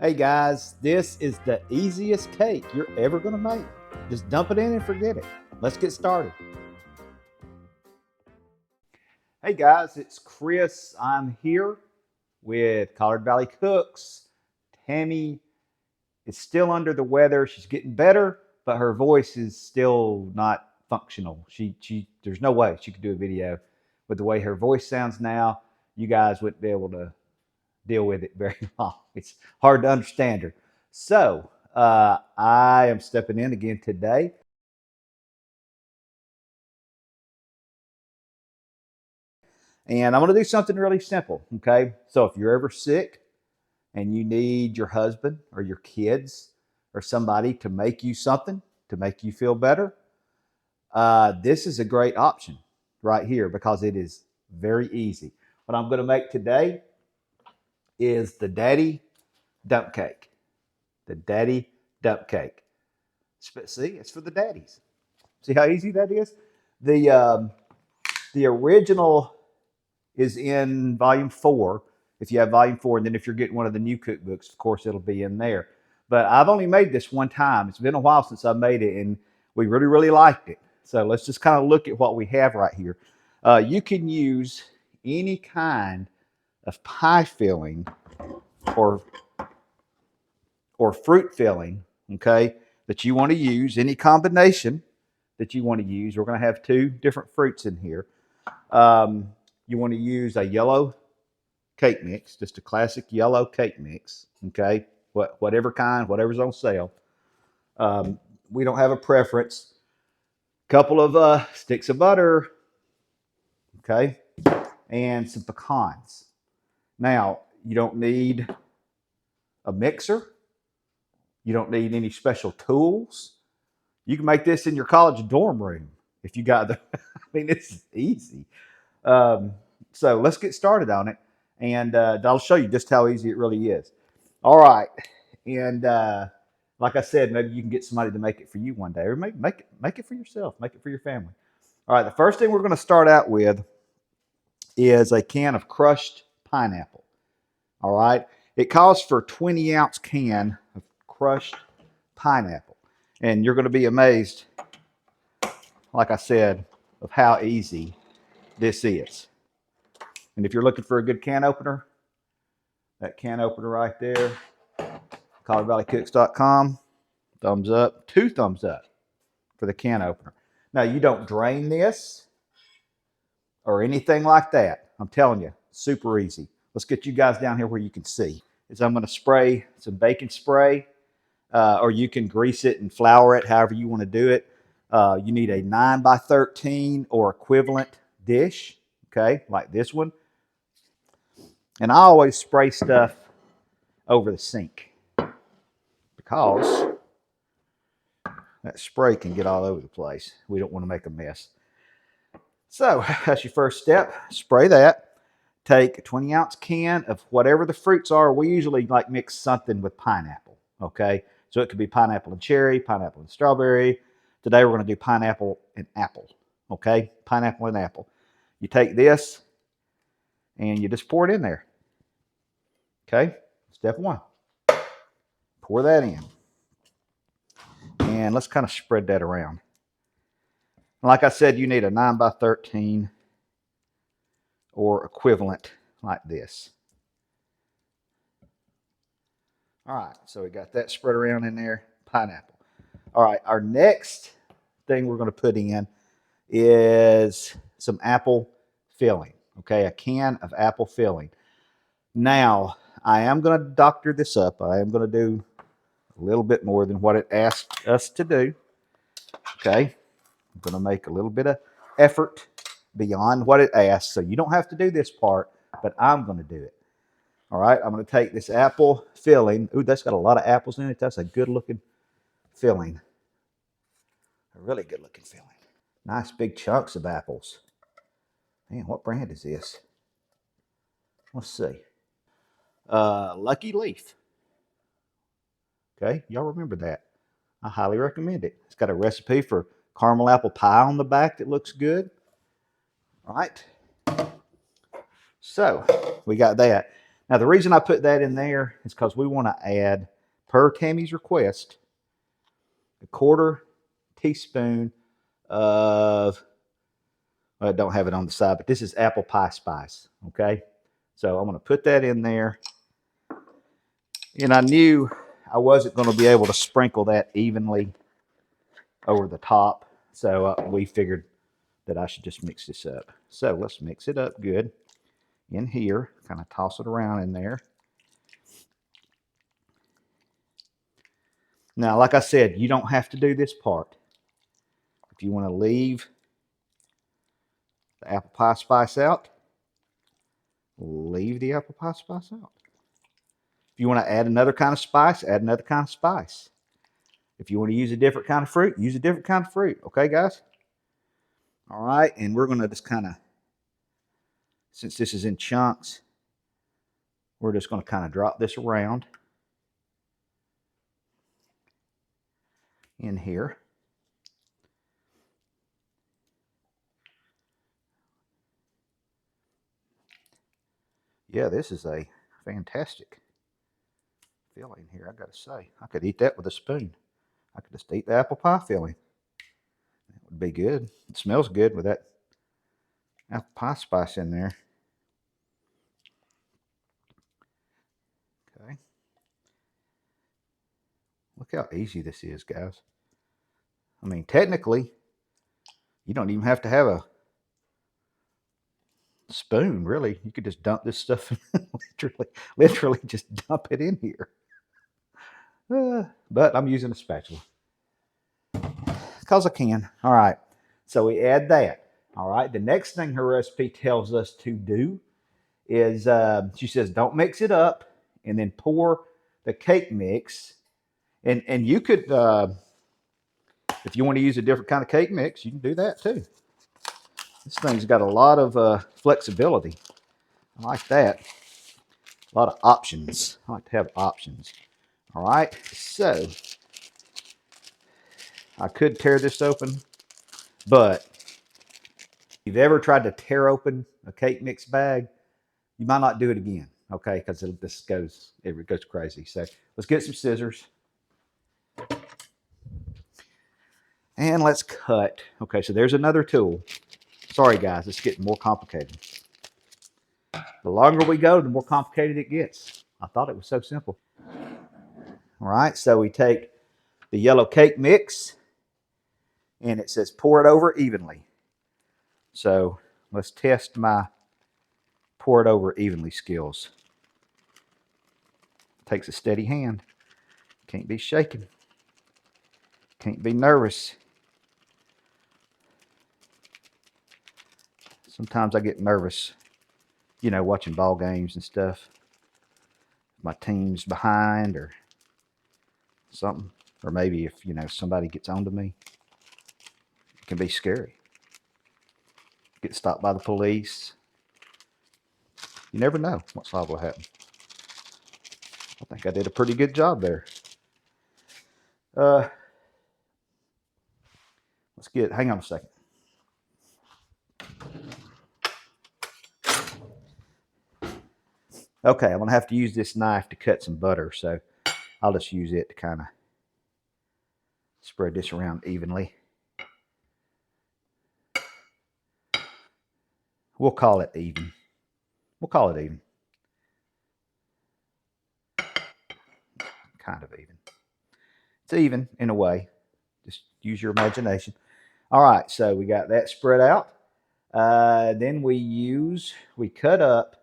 Hey guys, this is the easiest cake you're ever going to make. Just dump it in and forget it. Let's get started. Hey guys, it's Chris. I'm here with Collard Valley Cooks. Tammy is still under the weather. She's getting better, but her voice is still not functional. There's no way she could do a video with the way her voice sounds now. You guys wouldn't be able to deal with it very long. It's hard to understand her. So I am stepping in again today. And I'm going to do something really simple. Okay. So if you're ever sick and you need your husband or your kids or somebody to make you something to make you feel better, this is a great option right here because it is very easy. What I'm going to make today is the Daddy Dump Cake. The Daddy Dump Cake. See, it's for the daddies. See how easy that is? The um, the original is in volume 4. If you have volume 4, and then if you're getting one of the new cookbooks, of course, it'll be in there. But I've only made this one time. It's been a while since I made it, and we really, really liked it. So let's just kind of look at what we have right here. You can use any kind of pie filling or or fruit filling, okay, that you want to use, any combination that you want to use. We're going to have 2 different fruits in here. You want to use a yellow cake mix, just a classic yellow cake mix, okay, whatever kind, whatever's on sale. We don't have a preference. Couple of sticks of butter, okay, and some pecans. Now, you don't need a mixer. You don't need any special tools. You can make this in your college dorm room if you got the. I mean, it's easy. Um, so let's get started on it, and I'll show you just how easy it really is. All right, and like I said, maybe you can get somebody to make it for you one day, or make it for yourself, make it for your family. All right, the first thing we're going to start out with is a can of crushed pineapple. All right, it calls for a 20-ounce can of crushed pineapple, and you're going to be amazed, like I said, of how easy this is. And if you're looking for a good can opener, that can opener right there, ColorValleyCooks.com, thumbs up, 2 thumbs up for the can opener. Now, you don't drain this or anything like that. I'm telling you, super easy. Let's get you guys down here where you can see. Is I'm going to spray some baking spray, or you can grease it and flour it, however you want to do it. You need a 9x13 or equivalent dish, okay, like this one. And I always spray stuff over the sink because that spray can get all over the place. We don't want to make a mess. So that's your first step. Spray that. Take a 20-ounce can of whatever the fruits are. We usually like mix something with pineapple, okay? So it could be pineapple and cherry, pineapple and strawberry. Today we're going to do pineapple and apple, okay? Pineapple and apple. You take this and you just pour it in there, okay? Step 1. Pour that in. And let's kind of spread that around. Like I said, you need a 9x13 or equivalent like this. All right, so we got that spread around in there, pineapple. All right, our next thing we're going to put in is some apple filling, okay, a can of apple filling. Now, I am going to doctor this up. I am going to do a little bit more than what it asked us to do, okay? I'm going to make a little bit of effort beyond what it asks, so you don't have to do this part, but I'm going to do it. All right, I'm going to take this apple filling. Ooh, that's got a lot of apples in it. That's a good looking filling. A really good looking filling. Nice big chunks of apples. Man, what brand is this? Let's see. Lucky Leaf. Okay, y'all remember that. I highly recommend it. It's got a recipe for caramel apple pie on the back that looks good. All right. So we got that. Now, the reason I put that in there is because we want to add, per Tammy's request, a 1/4 teaspoon of, I don't have it on the side, but this is apple pie spice, okay? So I'm going to put that in there. And I knew I wasn't going to be able to sprinkle that evenly over the top. So we figured that I should just mix this up. So let's mix it up good in here. Kind of toss it around in there. Now, like I said, you don't have to do this part. If you want to leave the apple pie spice out, leave the apple pie spice out. If you want to add another kind of spice, add another kind of spice. If you want to use a different kind of fruit, use a different kind of fruit. Okay, guys? All right, and we're going to just kind of, since this is in chunks, we're just going to kind of drop this around in here. Yeah, this is a fantastic filling here, I got to say. I could eat that with a spoon. I could just eat the apple pie filling. It would be good. It smells good with that apple pie spice in there. Okay. Look how easy this is, guys. I mean, technically, you don't even have to have a spoon, really. You could just dump this stuff, literally just dump it in here. But I'm using a spatula because I can. All right, so we add that. All right, the next thing her recipe tells us to do is she says don't mix it up and then pour the cake mix. And you could, if you want to use a different kind of cake mix, you can do that too. This thing's got a lot of flexibility. I like that. A lot of options. I like to have options. All right, so I could tear this open, but if you've ever tried to tear open a cake mix bag, you might not do it again, okay? Because this goes, it goes crazy. So let's get some scissors. And let's cut. Okay, so there's another tool. Sorry, guys, it's getting more complicated. The longer we go, the more complicated it gets. I thought it was so simple. All right, so we take the yellow cake mix, and it says pour it over evenly. So let's test my pour it over evenly skills. Takes a steady hand. Can't be shaken. Can't be nervous. Sometimes I get nervous, you know, watching ball games and stuff. My team's behind or something. Or maybe if, you know, somebody gets onto me. It can be scary. Get stopped by the police. You never know what's liable to happen. I think I did a pretty good job there. Let's get, hang on a second. Okay, I'm going to have to use this knife to cut some butter, so I'll just use it to kind of spread this around evenly. We'll call it even. We'll call it even. Kind of even. It's even in a way. Just use your imagination. All right, so we got that spread out. Then we cut up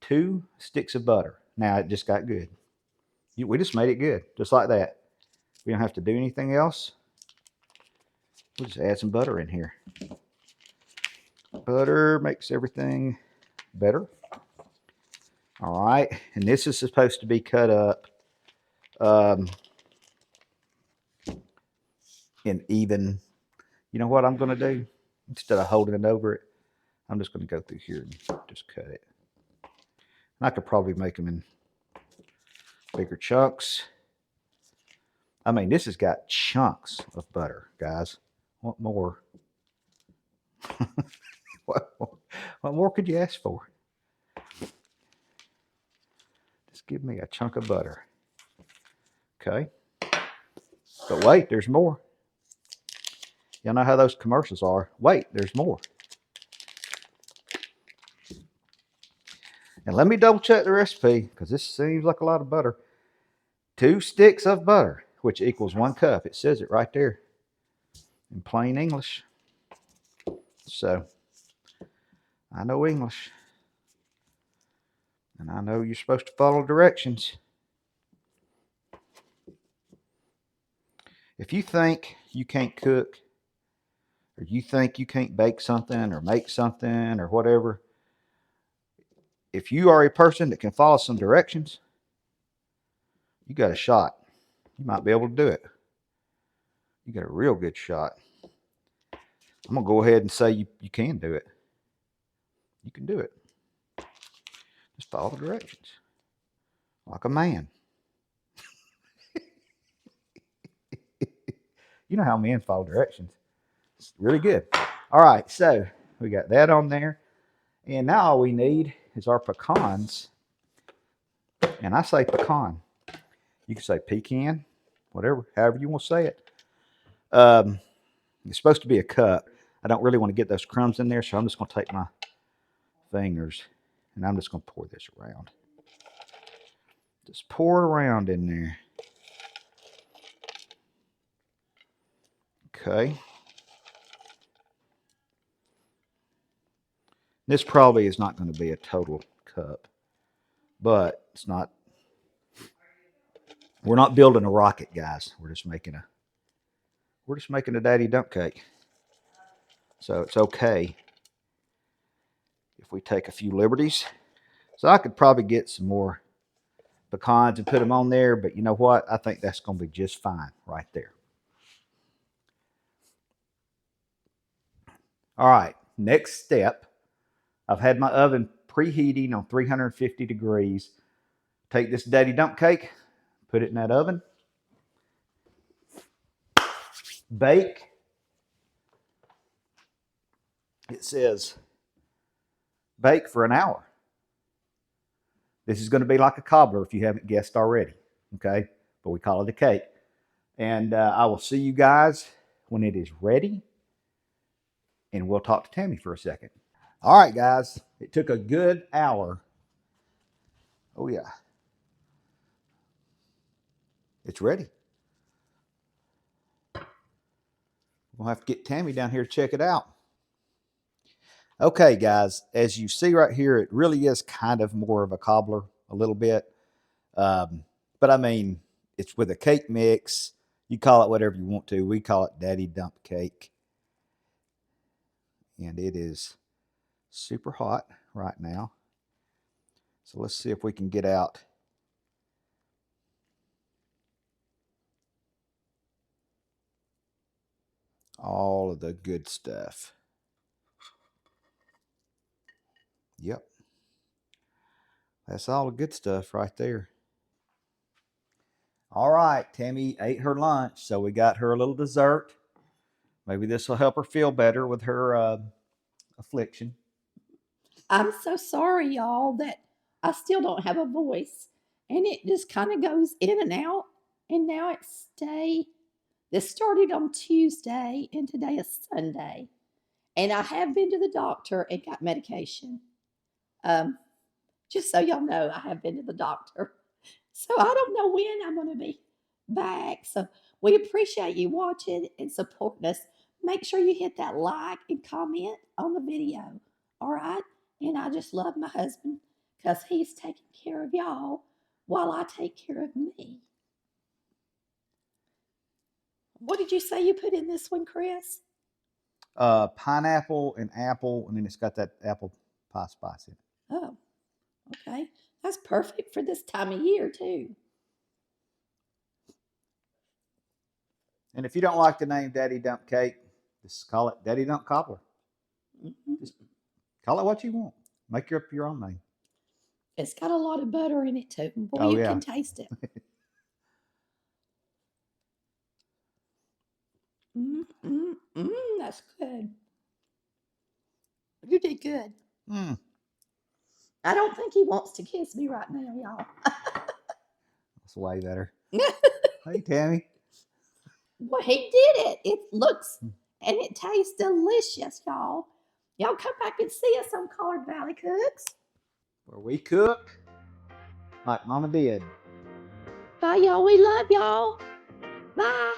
2 sticks of butter. Now it just got good. We just made it good, just like that. We don't have to do anything else. We'll just add some butter in here. Butter makes everything better. All right, and this is supposed to be cut up in even. You know what I'm going to do? Instead of holding it over it, I'm just going to go through here and just cut it. And I could probably make them in bigger chunks. I mean, this has got chunks of butter, guys. What more? What more could you ask for? give me a chunk of butter. Okay. But wait, there's more. Y'all know how those commercials are. Wait, there's more. And let me double check the recipe because this seems like a lot of butter. 2 sticks of butter, which equals 1 cup. It says it right there in plain English. So I know English. And I know you're supposed to follow directions. If you think you can't cook, or you think you can't bake something or make something or whatever, if you are a person that can follow some directions, you got a shot. You might be able to do it. You got a real good shot. I'm going to go ahead and say you can do it. You can do it. Just follow the directions. Like a man. You know how men follow directions. It's really good. All right, so we got that on there. And now all we need is our pecans. And I say pecan. You can say pecan, whatever, however you want to say it. It's supposed to be a cup. I don't really want to get those crumbs in there, so I'm just going to take my fingers and I'm just going to pour this around. Just pour it around in there. Okay. This probably is not going to be a total cup, but it's not. We're not building a rocket, guys. We're just making a daddy dump cake. So it's okay if we take a few liberties. So I could probably get some more pecans and put them on there, but you know what? I think that's going to be just fine right there. All right, next step. I've had my oven preheating on 350 degrees. Take this daddy dump cake, put it in that oven. Bake. It says bake for an hour. This is going to be like a cobbler if you haven't guessed already, okay? But we call it a cake. And I will see you guys when it is ready. And we'll talk to Tammy for a second. All right, guys. It took a good hour. Oh, yeah. It's ready. We'll have to get Tammy down here to check it out. Okay, guys. As you see right here, it really is kind of more of a cobbler a little bit. But I mean, it's with a cake mix. You call it whatever you want to. We call it daddy dump cake. And it is super hot right now. So let's see if we can get out all of the good stuff. Yep. That's all the good stuff right there. All right, Tammy ate her lunch, so we got her a little dessert. Maybe this will help her feel better with her affliction. I'm so sorry, y'all, that I still don't have a voice. And it just kind of goes in and out. And now it's day. This started on Tuesday, and today is Sunday. And I have been to the doctor and got medication. Um, just so y'all know, I have been to the doctor. So I don't know when I'm going to be back. So we appreciate you watching and supporting us. Make sure you hit that like and comment on the video. All right. And I just love my husband because he's taking care of y'all while I take care of me. What did you say you put in this one, Chris? Pineapple and apple, and then it's got that apple pie spice in it. Oh, okay. That's perfect for this time of year, too. And if you don't like the name Daddy Dump Cake, just call it Daddy Dump Cobbler. Mm-hmm. Just call it what you want. Make up your own name. It's got a lot of butter in it, too. Boy, Oh, you yeah. can taste it. That's good. You did good. Mm. I don't think he wants to kiss me right now, y'all. way better. Hey, Tammy. Well, he did it. It looks and it tastes delicious, y'all. Y'all come back and see us on Collard Valley Cooks. Where we cook like Mama did. Bye, y'all. We love y'all. Bye.